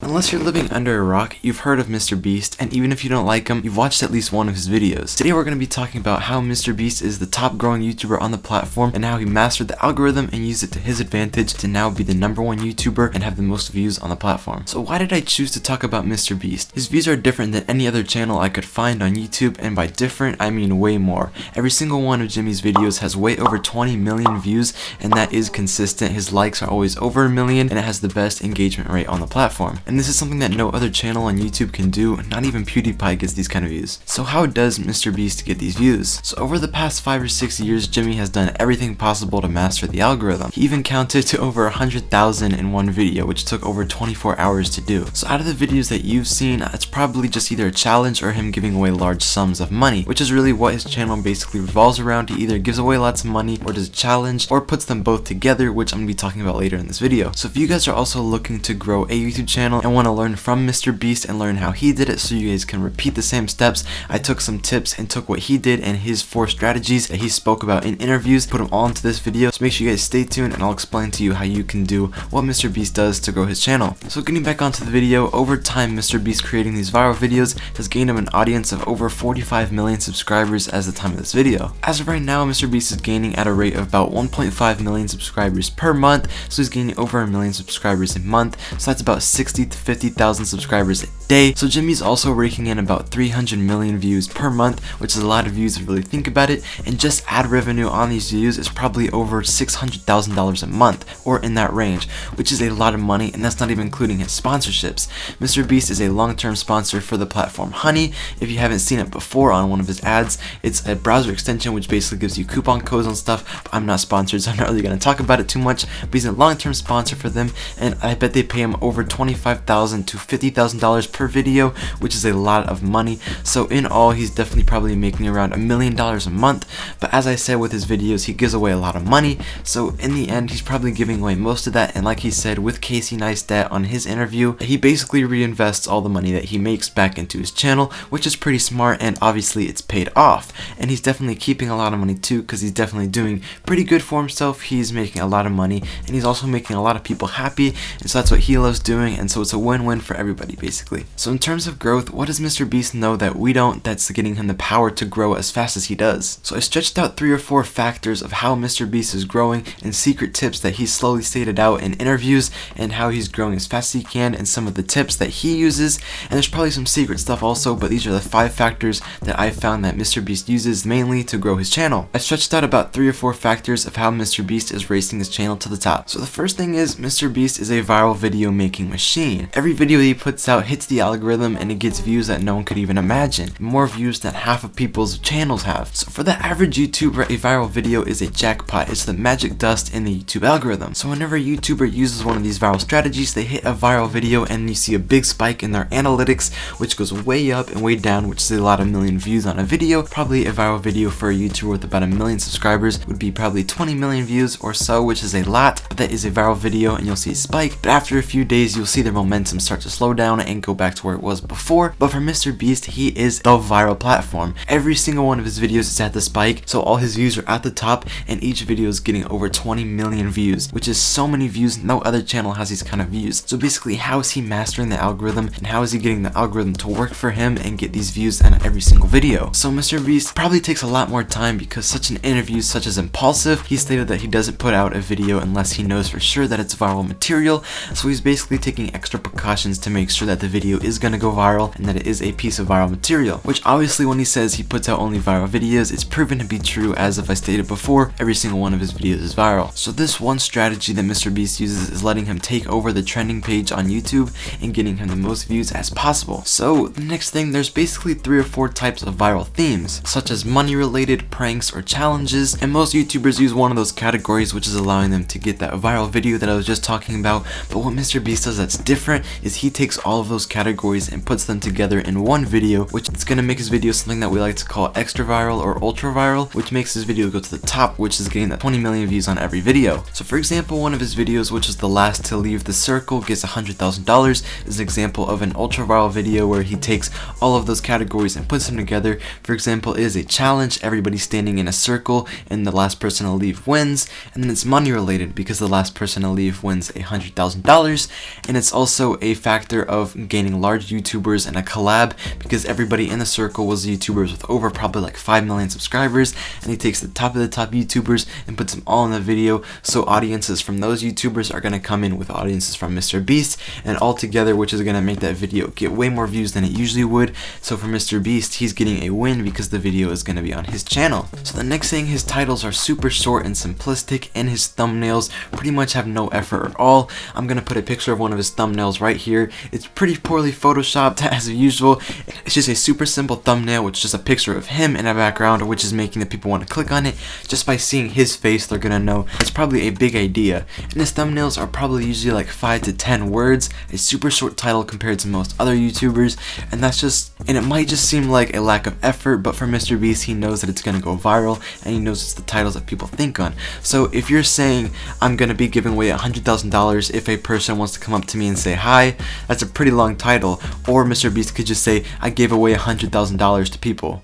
Unless you're living under a rock, you've heard of Mr.Beast, and even if you don't like him, you've watched at least one of his videos. Today we're going to be talking about how Mr.Beast is the top growing YouTuber on the platform, and how he mastered the algorithm and used it to his advantage to now be the #1 YouTuber and have the most views on the platform. So why did I choose to talk about Mr.Beast? His views are different than any other channel I could find on YouTube, and by different, I mean way more. Every single one of Jimmy's videos has way over 20 million views, and that is consistent. His likes are always over a million, and it has the best engagement rate on the platform. And this is something that no other channel on YouTube can do, not even PewDiePie gets these kind of views. So how does Mr.Beast get these views? So over the past 5 or 6 years, Jimmy has done everything possible to master the algorithm. He even counted to over 100,000 in one video, which took over 24 hours to do. So out of the videos that you've seen, it's probably just either a challenge or him giving away large sums of money, which is really what his channel basically revolves around. He either gives away lots of money or does a challenge or puts them both together, which I'm going to be talking about later in this video. So if you guys are also looking to grow a YouTube channel and want to learn from Mr.Beast and learn how he did it so you guys can repeat the same steps, I took some tips and took what he did and his 4 strategies that he spoke about in interviews, put them all into this video. So make sure you guys stay tuned and I'll explain to you how you can do what Mr.Beast does to grow his channel. So getting back onto the video, over time Mr.Beast creating these viral videos has gained him an audience of over 45 million subscribers as the time of this video. As of right now, Mr.Beast is gaining at a rate of about 1.5 million subscribers per month, so he's gaining over 1 million subscribers a month, so that's about 60 to 50,000 subscribers a day. So Jimmy's also raking in about 300 million views per month, which is a lot of views if you really think about it, and just ad revenue on these views is probably over $600,000 a month, or in that range, which is a lot of money, and that's not even including his sponsorships. Mr.Beast is a long-term sponsor for the platform Honey. If you haven't seen it before on one of his ads, it's a browser extension which basically gives you coupon codes and stuff, but I'm not sponsored, so I'm not really going to talk about it too much, but he's a long-term sponsor for them, and I bet they pay him over $25,000 to $50,000 per video, which is a lot of money. So in all, he's definitely probably making around $1 million a month, but as I said, with his videos he gives away a lot of money, so in the end he's probably giving away most of that. And like he said with Casey Neistat on his interview, he basically reinvests all the money that he makes back into his channel, which is pretty smart, and obviously it's paid off. And he's definitely keeping a lot of money too, because he's definitely doing pretty good for himself. He's making a lot of money, and he's also making a lot of people happy, and so that's what he loves doing, and so it's a win-win for everybody basically. So in terms of growth, what does Mr.Beast know that we don't, that's getting him the power to grow as fast as he does? So I stretched out 3 or 4 factors of how Mr.Beast is growing, and secret tips that he's slowly stated out in interviews, and how he's growing as fast as he can, and some of the tips that he uses. And there's probably some secret stuff also, but these are the 5 factors that I found that Mr.Beast uses mainly to grow his channel. I stretched out about 3 or 4 factors of how Mr.Beast is racing his channel to the top. So the first thing is, Mr.Beast is a viral video making machine. Every video he puts out hits the algorithm, and it gets views that no one could even imagine. More views than half of people's channels have. So for the average YouTuber, a viral video is a jackpot. It's the magic dust in the YouTube algorithm. So whenever a YouTuber uses one of these viral strategies, they hit a viral video and you see a big spike in their analytics, which goes way up and way down, which is a lot of million views on a video. Probably a viral video for a YouTuber with about 1 million subscribers would be probably 20 million views or so, which is a lot, but that is a viral video and you'll see a spike. But after a few days, you'll see their momentum start to slow down and go back to where it was before. But for Mr.Beast, he is the viral platform. Every single one of his videos is at the spike, so all his views are at the top, and each video is getting over 20 million views, which is so many views. No other channel has these kind of views. So basically, how is he mastering the algorithm, and how is he getting the algorithm to work for him and get these views on every single video? So Mr.Beast probably takes a lot more time, because such an interview such as Impulsive, he stated that he doesn't put out a video unless he knows for sure that it's viral material. So he's basically taking extra precautions to make sure that the video is going to go viral and that it is a piece of viral material, which obviously when he says he puts out only viral videos, it's proven to be true, as if I stated before, every single one of his videos is viral. So this one strategy that Mr.Beast uses is letting him take over the trending page on YouTube and getting him the most views as possible. So the next thing, there's basically 3 or 4 types of viral themes, such as money related, pranks, or challenges, and most YouTubers use one of those categories, which is allowing them to get that viral video that I was just talking about. But what Mr.Beast does that's different is he takes all of those categories and puts them together in one video, which is going to make his video something that we like to call extra viral or ultra viral, which makes his video go to the top, which is getting that 20 million views on every video. So for example, one of his videos, which is the last to leave the circle gets $100,000, is an example of an ultra viral video where he takes all of those categories and puts them together. For example, it is a challenge, everybody standing in a circle and the last person to leave wins, and then it's money related because the last person to leave wins $100,000, and it's also a factor of gaining large YouTubers and a collab because everybody in the circle was YouTubers with over probably like 5 million subscribers, and he takes the top of the top YouTubers and puts them all in the video, so audiences from those YouTubers are going to come in with audiences from Mr.Beast, and all together, which is going to make that video get way more views than it usually would. So for Mr.Beast, he's getting a win because the video is going to be on his channel. So the next thing, his titles are super short and simplistic, and his thumbnails pretty much have no effort at all. I'm going to put a picture of one of his thumbnails right here. It's pretty poorly photoshopped as usual. It's just a super simple thumbnail, which is just a picture of him in a background, which is making the people want to click on it. Just by seeing his face, they're going to know it's probably a big idea. And his thumbnails are probably usually like 5 to 10 words, a super short title compared to most other YouTubers, and it might just seem like a lack of effort, but for Mr.Beast, he knows that it's going to go viral, and he knows it's the titles that people think on. So if you're saying, I'm going to be giving away $100,000 if a person wants to come up to me and say hi, that's a pretty long title. Or Mr.Beast could just say, I gave away $100,000 to people.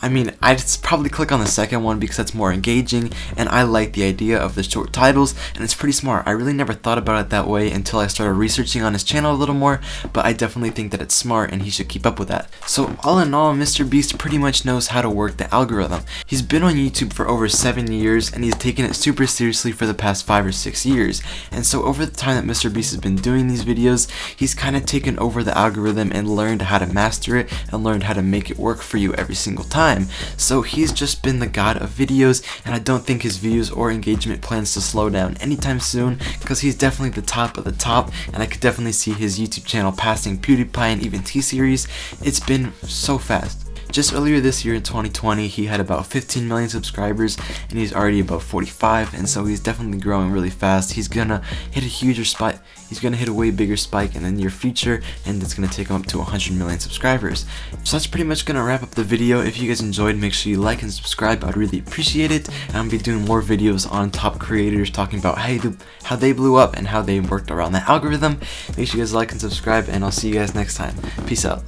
I mean, I'd probably click on the second one because that's more engaging, and I like the idea of the short titles, and it's pretty smart. I really never thought about it that way until I started researching on his channel a little more, but I definitely think that it's smart and he should keep up with that. So all in all, Mr.Beast pretty much knows how to work the algorithm. He's been on YouTube for over 7 years, and he's taken it super seriously for the past 5 or 6 years. And so over the time that Mr.Beast has been doing these videos, he's kind of taken over the algorithm and learned how to master it and learned how to make it work for you every single time. So he's just been the god of videos, and I don't think his views or engagement plans to slow down anytime soon, because he's definitely the top of the top, and I could definitely see his YouTube channel passing PewDiePie and even T-Series. It's been so fast. Just earlier this year in 2020, he had about 15 million subscribers, and he's already above 45, and so he's definitely growing really fast. He's gonna hit a huger spike. He's gonna hit a way bigger spike in the near future, and it's gonna take him up to 100 million subscribers. So that's pretty much gonna wrap up the video. If you guys enjoyed, make sure you like and subscribe. I'd really appreciate it. And I'm gonna be doing more videos on top creators talking about how they blew up and how they worked around the algorithm. Make sure you guys like and subscribe, and I'll see you guys next time. Peace out.